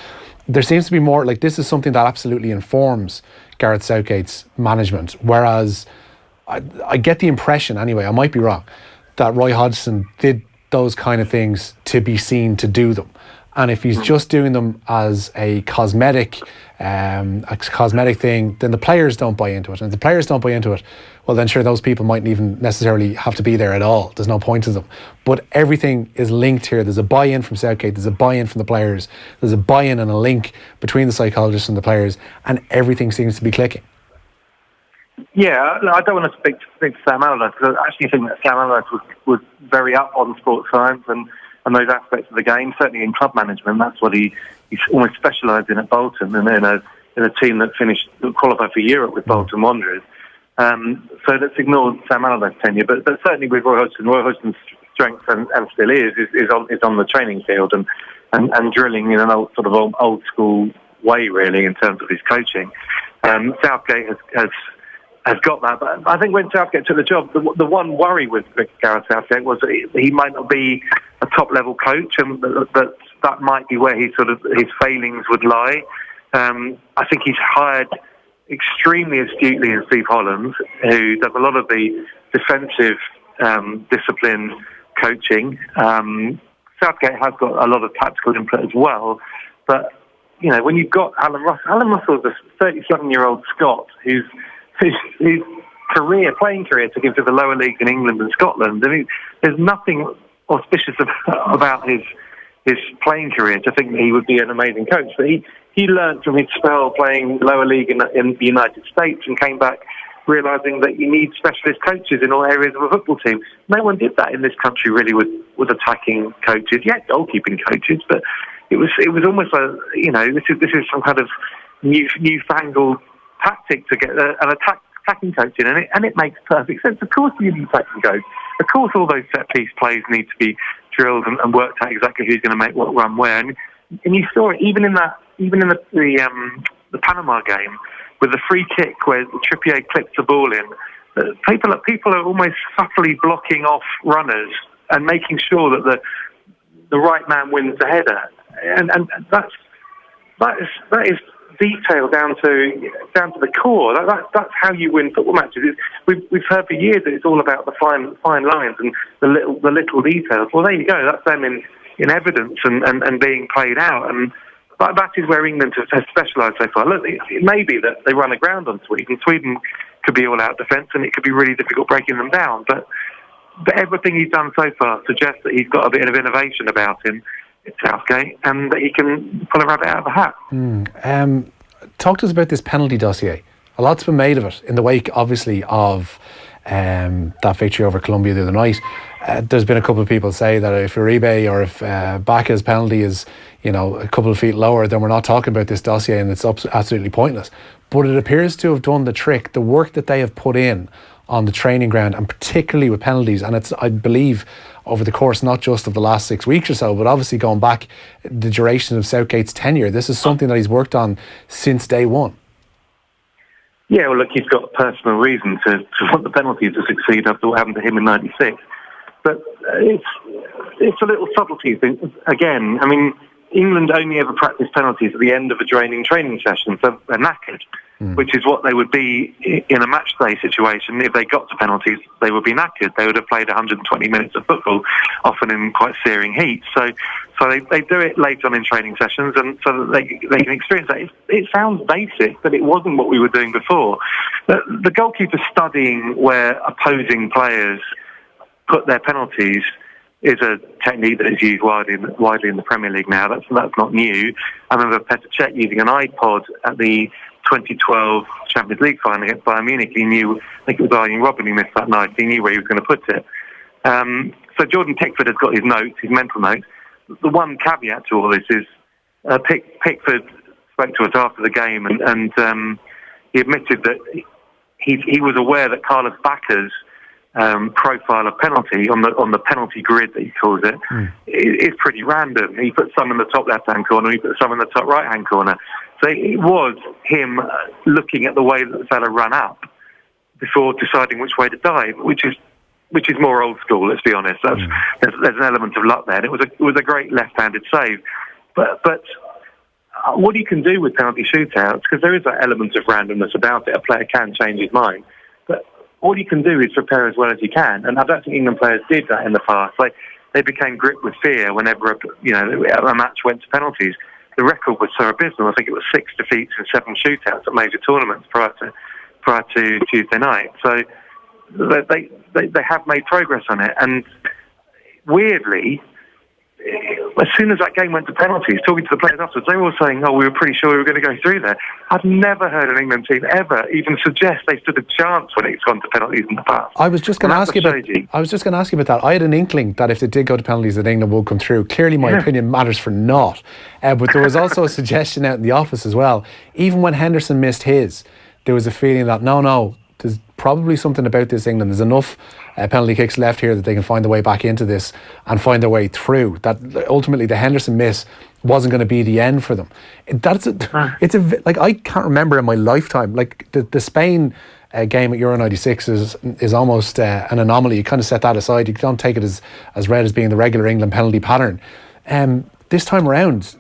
[SPEAKER 1] there seems to be more, like, this is something that absolutely informs Gareth Southgate's management, whereas I get the impression, anyway, I might be wrong, that Roy Hodgson did those kind of things to be seen to do them. And if he's just doing them as a cosmetic thing, then the players don't buy into it. And if the players don't buy into it, well, then sure, those people mightn't even necessarily have to be there at all. There's no point to them. But everything is linked here. There's a buy-in from Southgate. There's a buy-in from the players. There's a buy-in and a link between the psychologists and the players, and everything seems to be clicking.
[SPEAKER 21] Yeah, I don't want to speak to Sam Allardyce, because I actually think that Sam Allardyce was very up on sports science and those aspects of the game, certainly in club management. That's what he's almost specialised in at Bolton, and in a team that qualified for Europe with Bolton Wanderers. So let's ignore Sam Allardyce's tenure, but certainly with Roy Hodgson's strength and still is on the training field and drilling in an old school way, really, in terms of his coaching. Southgate has got that, but I think when Southgate took the job, the one worry with Gareth Southgate was that he might not be a top-level coach, and that might be where his failings would lie. I think he's hired extremely astutely in Steve Holland, who does a lot of the defensive discipline coaching. Southgate has got a lot of tactical input as well, but when you've got Alan Russell's a 37-year-old Scot whose playing career took him to the lower leagues in England and Scotland. I mean, there's nothing auspicious about his playing career to think that he would be an amazing coach. But he learned from his spell playing lower league in the United States and came back realising that you need specialist coaches in all areas of a football team. No one did that in this country really with attacking coaches. Yeah, goalkeeping coaches, but it was almost like, this is some kind of newfangled tactic to get an attacking coach in, and it makes perfect sense. Of course you need an attacking coach. Of course all those set-piece plays need to be drilled and worked out exactly who's going to make what run where. And you saw it even in the Panama game with the free kick where Trippier clips the ball in. People are almost subtly blocking off runners and making sure that the right man wins the header. And that is detail down to the core. That's how you win football matches. We've heard for years that it's all about the fine lines and the little details. Well, there you go. That's them in evidence and being played out. And that is where England has specialised so far. Look, it may be that they run aground on Sweden. Sweden could be all out defence, and it could be really difficult breaking them down. But everything he's done so far suggests that he's got a bit of innovation about him, Southgate, and that he can pull a rabbit out of the hat.
[SPEAKER 1] Talk to us about this penalty dossier. A lot's been made of it in the wake, obviously, of that victory over Colombia the other night. there's been a couple of people say that if Uribe or if Baca's penalty is, a couple of feet lower, then we're not talking about this dossier and it's absolutely pointless. But it appears to have done the trick. The work that they have put in on the training ground, and particularly with penalties, and it's, I believe, over the course not just of the last 6 weeks or so, but obviously going back the duration of Southgate's tenure, this is something that he's worked on since day one.
[SPEAKER 21] Yeah, well, look, he's got a personal reason to want the penalties to succeed after what happened to him in '96. But it's a little subtlety thing. Again, I mean, England only ever practice penalties at the end of a training session, so they're knackered, which is what they would be in a match day situation. If they got to penalties, they would be knackered. They would have played 120 minutes of football, often in quite searing heat. So they do it late on in training sessions, and so that they can experience that. It sounds basic, but it wasn't what we were doing before. The goalkeeper studying where opposing players put their penalties is a technique that is used widely in the Premier League now. That's not new. I remember Petr Cech using an iPod at the 2012 Champions League final against Bayern Munich. He knew, I think it was Arjen Robben who missed that night. He knew where he was going to put it. So Jordan Pickford has got his notes, his mental notes. The one caveat to all this is Pickford spoke to us after the game, and he admitted that he was aware that Carlos Baca's profile of penalty on the penalty grid that he calls it is pretty random. He put some in the top left hand corner, he put some in the top right hand corner. So it was him looking at the way that the fella ran up before deciding which way to dive, which is more old school. Let's be honest. There's an element of luck there, and it was a great left-handed save. But what you can do with penalty shootouts, because there is that element of randomness about it, a player can change his mind. But all you can do is prepare as well as you can, and I don't think England players did that in the past. They became gripped with fear whenever a match went to penalties. The record was so abysmal. I think it was 6 defeats and 7 shootouts at major tournaments prior to Tuesday night. So they have made progress on it, and weirdly, as soon as that game went to penalties, talking to the players afterwards, they were all saying, we were pretty sure we were going to go through there. I've never heard an England team ever even suggest they stood a chance when it's gone to penalties in the past.
[SPEAKER 1] I was just going to ask you about that. I had an inkling that if they did go to penalties that England would come through. Clearly my opinion matters for naught. But there was also a suggestion out in the office as well. Even when Henderson missed his, there was a feeling that no, there's probably something about this England. There's enough penalty kicks left here that they can find their way back into this and find their way through. That ultimately the Henderson miss wasn't going to be the end for them. I can't remember in my lifetime, the Spain game at Euro 96 is almost an anomaly. You kind of set that aside. You don't take it as read as being the regular England penalty pattern. This time around,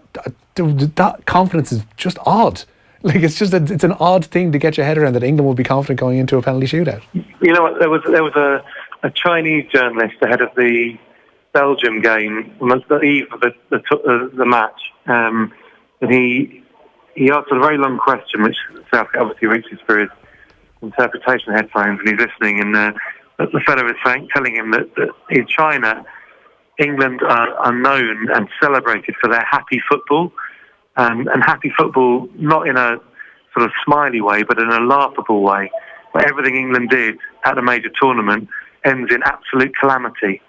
[SPEAKER 1] that confidence is just odd. It's an odd thing to get your head around that England will be confident going into a penalty shootout.
[SPEAKER 21] You know what? There was a Chinese journalist ahead of the Belgium game on the eve of the match, and he asked a very long question, which Southgate obviously reaches for his interpretation headphones, and he's listening. And the fellow was telling him that in China, England are known and celebrated for their happy football. And happy football, not in a sort of smiley way, but in a laughable way. Where everything England did at a major tournament ends in absolute calamity,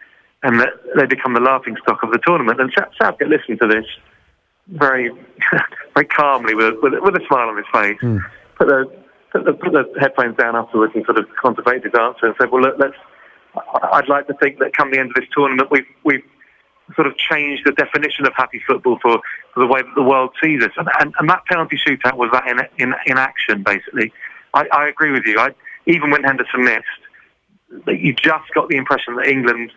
[SPEAKER 21] and that they become the laughingstock of the tournament. And Southgate listened to this very, very calmly with a smile on his face. Put the headphones down afterwards and sort of contemplated his answer and said, "Well, look, I'd like to think that come the end of this tournament, we've sort of changed the definition of happy football for the way that the world sees us." And that penalty shootout was that in action, basically. I agree with you. Even when Henderson missed, you just got the impression that England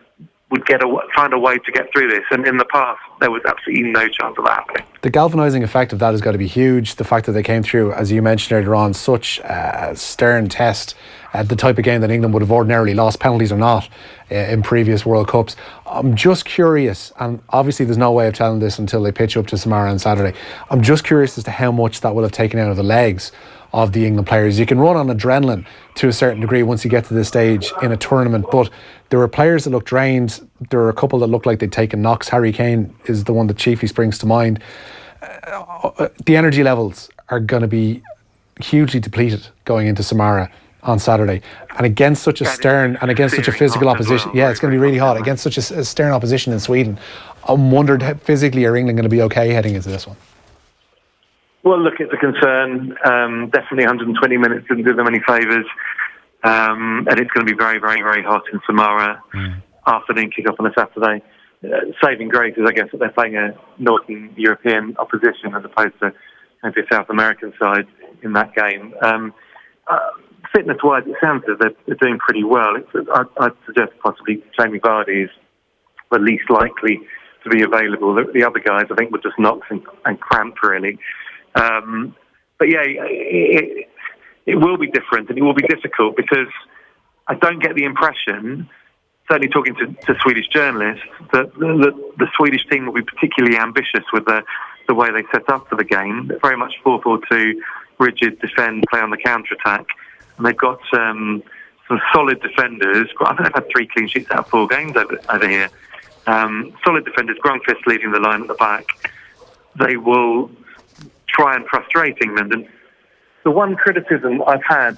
[SPEAKER 21] would find a way to get through this. And in the past, there was absolutely no chance of that happening.
[SPEAKER 1] The galvanising effect of that has got to be huge. The fact that they came through, as you mentioned earlier on, such a stern test, the type of game that England would have ordinarily lost, penalties or not, in previous World Cups. I'm just curious, and obviously there's no way of telling this until they pitch up to Samara on Saturday. I'm just curious as to how much that will have taken out of the legs of the England players. You can run on adrenaline to a certain degree once you get to this stage in a tournament, but there were players that looked drained. There were a couple that looked like they'd taken knocks. Harry Kane is the one that chiefly springs to mind. The energy levels are going to be hugely depleted going into Samara, on Saturday, and against such a stern and against such a physical opposition. Well, it's going to be really hot against such a stern opposition in Sweden. I'm wondered physically, are England going to be okay heading into this one?
[SPEAKER 21] Well, look, it's a concern. Definitely 120 minutes didn't do them any favours. And it's going to be very, very, very hot in Samara. Afternoon kick-off on a Saturday. Saving grace is, I guess, that they're playing a Northern European opposition as opposed to maybe a South American side in that game. Fitness-wise, it sounds as if they're doing pretty well. I'd suggest possibly Jamie Vardy is the least likely to be available. The other guys, I think, were just knocks and cramp, really. But yeah, it will be different and it will be difficult because I don't get the impression, certainly talking to Swedish journalists, that the Swedish team will be particularly ambitious with the way they set up for the game. They're very much 4-4-2, rigid, defend, play on the counter-attack. And they've got some solid defenders. I think they've had 3 clean sheets out of 4 games over here. Solid defenders, Grönqvist leading the line at the back. They will try and frustrate England. And the one criticism I've had,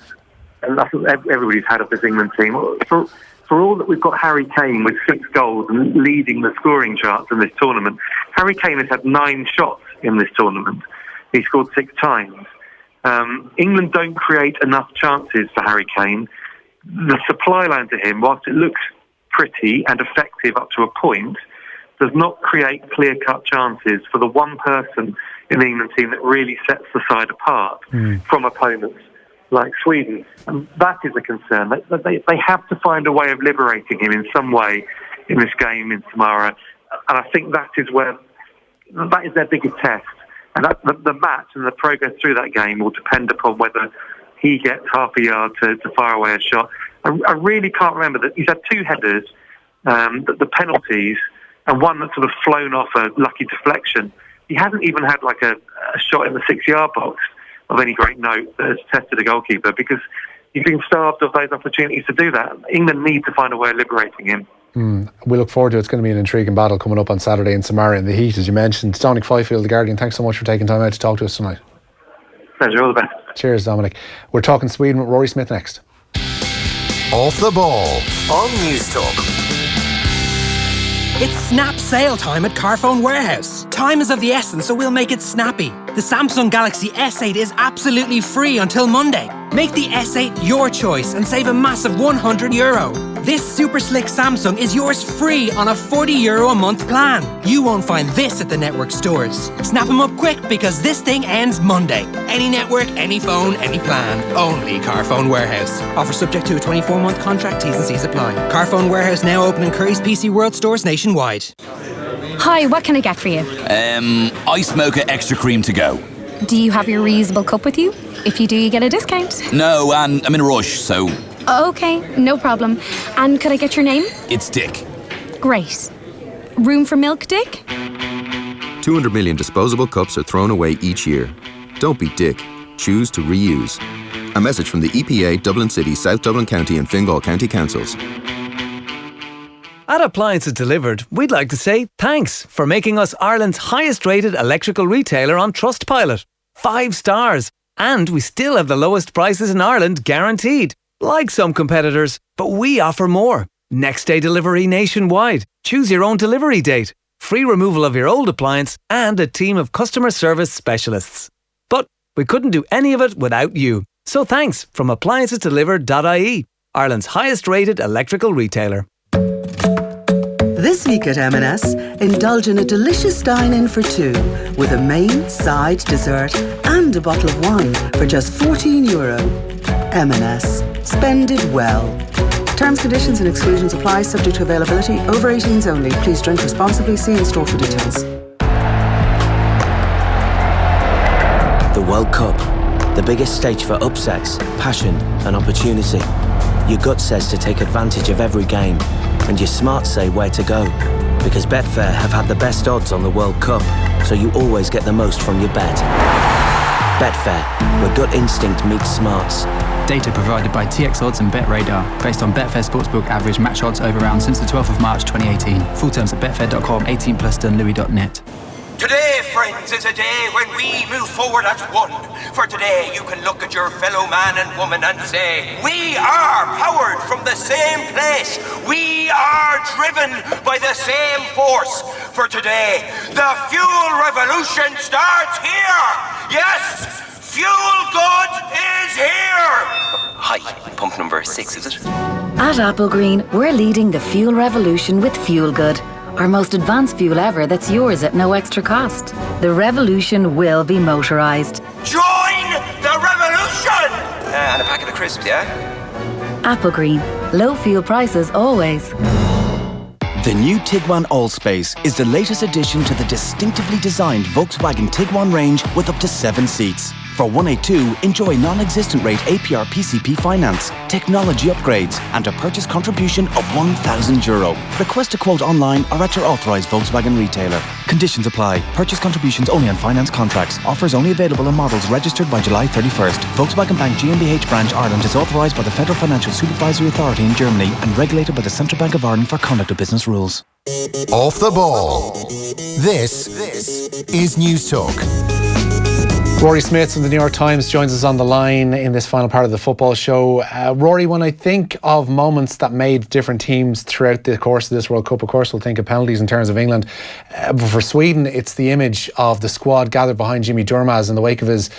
[SPEAKER 21] and I think everybody's had of this England team, for all that we've got Harry Kane with 6 goals and leading the scoring charts in this tournament, Harry Kane has had 9 shots in this tournament. He scored 6 times. England don't create enough chances for Harry Kane. The supply line to him, whilst it looks pretty and effective up to a point, does not create clear-cut chances for the one person in the England team that really sets the side apart from opponents like Sweden. And that is a concern. They have to find a way of liberating him in some way in this game in Samara. And I think that is their biggest test. And the match and the progress through that game will depend upon whether he gets half a yard to fire away a shot. I really can't remember that he's had 2 headers, the penalties, and one that's sort of flown off a lucky deflection. He hasn't even had like a shot in the 6-yard box of any great note that has tested a goalkeeper because he's been starved of those opportunities to do that. England need to find a way of liberating him.
[SPEAKER 1] We look forward to it. It's going to be an intriguing battle coming up on Saturday in Samara in the heat, as you mentioned. Dominic Fifield, The Guardian, thanks so much for taking time out to talk to us tonight.
[SPEAKER 21] Pleasure, all the best.
[SPEAKER 1] Cheers, Dominic. We're talking Sweden with Rory Smith next.
[SPEAKER 3] Off the Ball on News Talk.
[SPEAKER 4] It's snap sale time at Carphone Warehouse. Time is of the essence, so we'll make it snappy. The Samsung Galaxy S8 is absolutely free until Monday. Make the S8 your choice and save a massive €100. This super slick Samsung is yours free on a €40 a month plan. You won't find this at the network stores. Snap them up quick because this thing ends Monday. Any network, any phone, any plan. Only Carphone Warehouse. Offer subject to a 24-month contract. T's and C's apply. Carphone Warehouse now open in Curry's PC World stores nationwide.
[SPEAKER 22] Hi, what can I get for you?
[SPEAKER 17] Ice mocha extra cream to go.
[SPEAKER 22] Do you have your reusable cup with you? If you do, you get a discount.
[SPEAKER 17] No, and I'm in a rush, so...
[SPEAKER 22] Okay, no problem. And could I get your name?
[SPEAKER 17] It's Dick.
[SPEAKER 22] Great. Room for milk, Dick?
[SPEAKER 23] 200 million disposable cups are thrown away each year. Don't be Dick. Choose to reuse. A message from the EPA, Dublin City, South Dublin County and Fingal County Councils.
[SPEAKER 24] At Appliances Delivered, we'd like to say thanks for making us Ireland's highest-rated electrical retailer on Trustpilot. 5 stars. And we still have the lowest prices in Ireland guaranteed. Like some competitors, but we offer more. Next day delivery nationwide. Choose your own delivery date. Free removal of your old appliance and a team of customer service specialists. But we couldn't do any of it without you. So thanks from appliancesdelivered.ie, Ireland's highest-rated electrical retailer.
[SPEAKER 25] This week at M&S, indulge in a delicious dine-in for 2 with a main, side, dessert and a bottle of wine for just €14. M&S. Spend it well. Terms, conditions and exclusions apply, subject to availability. Over 18s only. Please drink responsibly. See in store for details.
[SPEAKER 26] The World Cup. The biggest stage for upsets, passion and opportunity. Your gut says to take advantage of every game, and your smarts say where to go. Because Betfair have had the best odds on the World Cup, so you always get the most from your bet. Betfair, where gut instinct meets smarts.
[SPEAKER 27] Data provided by TX Odds and BetRadar, based on Betfair Sportsbook average match odds over round since the 12th of March 2018. Full terms at betfair.com, 18 plus Dunlewy.net.
[SPEAKER 2] Today, friends, is a day when we move forward as one. For today, you can look at your fellow man and woman and say, we are powered from the same place. We are driven by the same force. For today, the fuel revolution starts here. Yes, fuel good is here.
[SPEAKER 5] Hi, pump number 6, is it?
[SPEAKER 6] At Applegreen, we're leading the fuel revolution with Fuel Good. Our most advanced fuel ever that's yours at no extra cost. The revolution will be motorised.
[SPEAKER 2] Join the revolution!
[SPEAKER 5] And a packet of crisps, yeah?
[SPEAKER 6] Applegreen. Low fuel prices always.
[SPEAKER 7] The new Tiguan Allspace is the latest addition to the distinctively designed Volkswagen Tiguan range with up to 7 seats. For 182, enjoy non-existent rate APR PCP finance, technology upgrades, and a purchase contribution of €1,000. Request a quote online or at your authorised Volkswagen retailer. Conditions apply. Purchase contributions only on finance contracts. Offers only available on models registered by July 31st. Volkswagen Bank GmbH Branch Ireland is authorised by the Federal Financial Supervisory Authority in Germany and regulated by the Central Bank of Ireland for conduct of business rules.
[SPEAKER 3] Off the ball. This is News Talk.
[SPEAKER 1] Rory Smith from the New York Times joins us on the line in this final part of the football show. Rory, when I think of moments that made different teams throughout the course of this World Cup, of course we'll think of penalties in terms of England. But for Sweden, it's the image of the squad gathered behind Jimmy Durmaz in the wake of his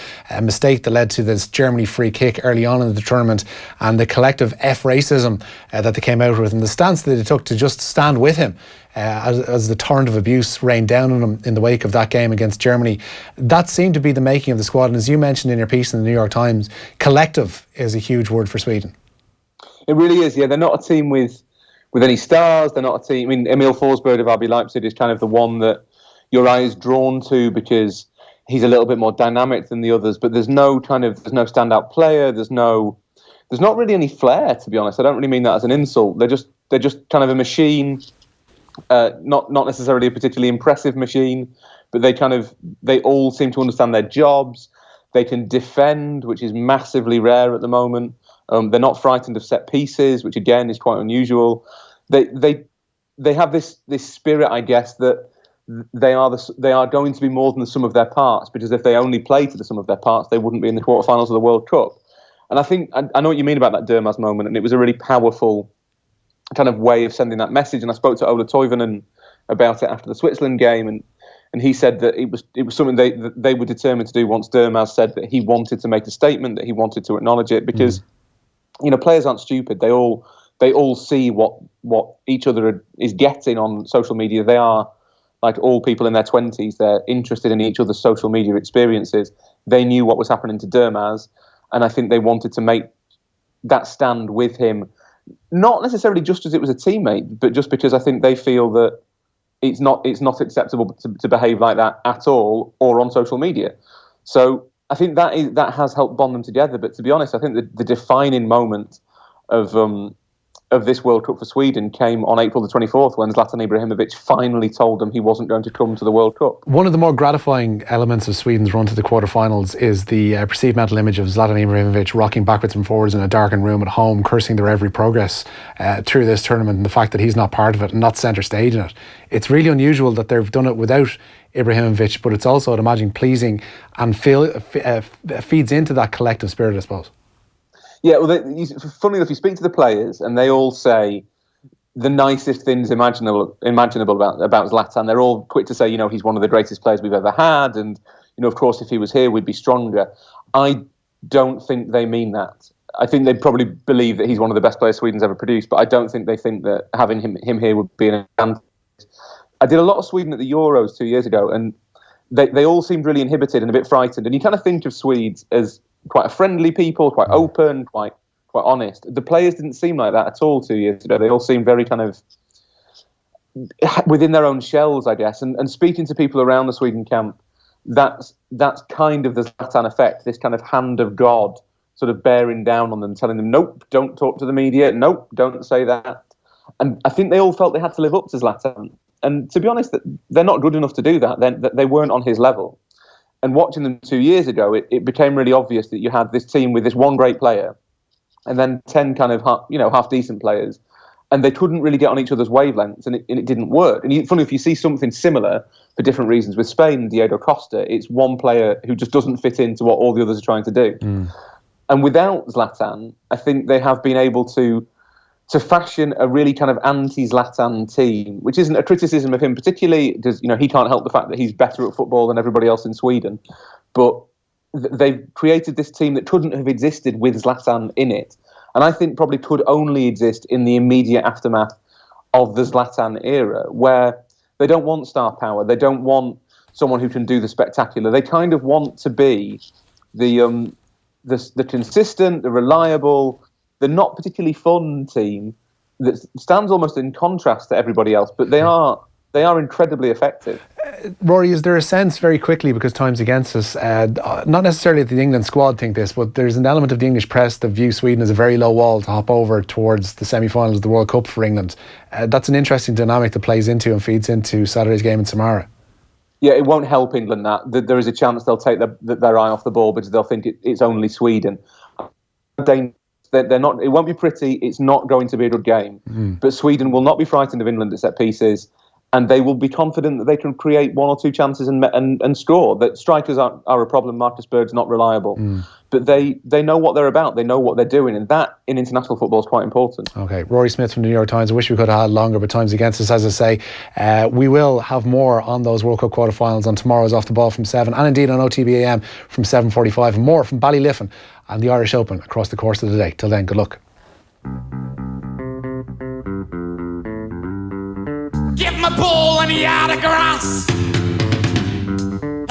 [SPEAKER 1] mistake that led to this Germany free kick early on in the tournament, and the collective F-racism that they came out with, and the stance that they took to just stand with him as the torrent of abuse rained down on him in the wake of that game against Germany. That seemed to be the making of the squad, and as you mentioned in your piece in the New York Times, collective is a huge word for Sweden.
[SPEAKER 9] It really is, yeah. They're not a team with any stars. They're not a team. I mean, Emil Forsberg of RB Leipzig is kind of the one that your eye is drawn to because he's a little bit more dynamic than the others, but there's no standout player. There's not really any flair, to be honest. I don't really mean that as an insult. They're just kind of a machine. Not necessarily a particularly impressive machine, but they all seem to understand their jobs. They can defend, which is massively rare at the moment. They're not frightened of set pieces, which again is quite unusual. They have this spirit, I guess, that they are going to be more than the sum of their parts, because if they only play to the sum of their parts, they wouldn't be in the quarterfinals of the World Cup. And I think I know what you mean about that Durmaz moment, and it was a really powerful kind of way of sending that message. And I spoke to Ola Toivonen about it after the Switzerland game, and he said that it was something they were determined to do once Durmaz said that he wanted to make a statement, that he wanted to acknowledge it, because players aren't stupid. They all see what each other is getting on social media. They are, like all people in their 20s, they're interested in each other's social media experiences. They knew what was happening to Durmaz, and I think they wanted to make that stand with him, not necessarily just as it was a teammate, but just because I think they feel that it's not acceptable to behave like that at all or on social media. So I think that has helped bond them together. But to be honest, I think the defining moment of this World Cup for Sweden came on April the 24th when Zlatan Ibrahimovic finally told them he wasn't going to come to the World Cup.
[SPEAKER 1] One of the more gratifying elements of Sweden's run to the quarterfinals is the perceived mental image of Zlatan Ibrahimovic rocking backwards and forwards in a darkened room at home, cursing their every progress through this tournament, and the fact that he's not part of it and not centre stage in it. It's really unusual that they've done it without Ibrahimovic, but it's also, I'd imagine, pleasing and feeds into that collective spirit, I suppose.
[SPEAKER 9] Yeah, well, funny enough, you speak to the players and they all say the nicest things imaginable about Zlatan. They're all quick to say, he's one of the greatest players we've ever had, and of course, if he was here, we'd be stronger. I don't think they mean that. I think they probably believe that he's one of the best players Sweden's ever produced, but I don't think they think that having him here would be an advantage. I did a lot of Sweden at the Euros 2 years ago, and they all seemed really inhibited and a bit frightened. And you kind of think of Swedes as quite a friendly people, quite open, quite honest. The players didn't seem like that at all 2 years ago. They all seemed very kind of within their own shells, I guess. And speaking to people around the Sweden camp, that's kind of the Zlatan effect, this kind of hand of God sort of bearing down on them, telling them, nope, don't talk to the media, nope, don't say that. And I think they all felt they had to live up to Zlatan. And to be honest, they're not good enough to do that. They weren't on his level. And watching them 2 years ago, it became really obvious that you had this team with this one great player and then 10 kind of half decent players. and they couldn't really get on each other's wavelengths, and it didn't work. And funny, if you see something similar for different reasons with Spain, Diego Costa, it's one player who just doesn't fit into what all the others are trying to do. And without Zlatan, I think they have been able to fashion a really kind of anti-Zlatan team, which isn't a criticism of him particularly, because he can't help the fact that he's better at football than everybody else in Sweden. But they've created this team that couldn't have existed with Zlatan in it, and I think probably could only exist in the immediate aftermath of the Zlatan era, where they don't want star power, they don't want someone who can do the spectacular. They kind of want to be the consistent, the reliable, the not particularly fun team that stands almost in contrast to everybody else, but they are incredibly effective.
[SPEAKER 1] Rory, is there a sense very quickly, because time's against us, not necessarily that the England squad think this, but there's an element of the English press that view Sweden as a very low wall to hop over towards the semi-finals of the World Cup for England. That's an interesting dynamic that plays into and feeds into Saturday's game in Samara.
[SPEAKER 9] Yeah, it won't help England that there is a chance they'll take their eye off the ball because they'll think it's only Sweden. They're not. It won't be pretty. It's not going to be a good game. But Sweden will not be frightened of England at set pieces, and they will be confident that they can create one or two chances and score. That strikers are a problem. Marcus Berg's not reliable, but they know what they're about. They know what they're doing, and that in international football is quite important.
[SPEAKER 1] Okay, Rory Smith from the New York Times. I wish we could have had longer, but time's against us, as I say. We will have more on those World Cup quarterfinals on tomorrow's Off the Ball from 7, and indeed on OTBAM from 7:45, and more from Ballyliffin and the Irish Open across the course of the day. Till then, good luck.
[SPEAKER 10] Give my ball any autographs.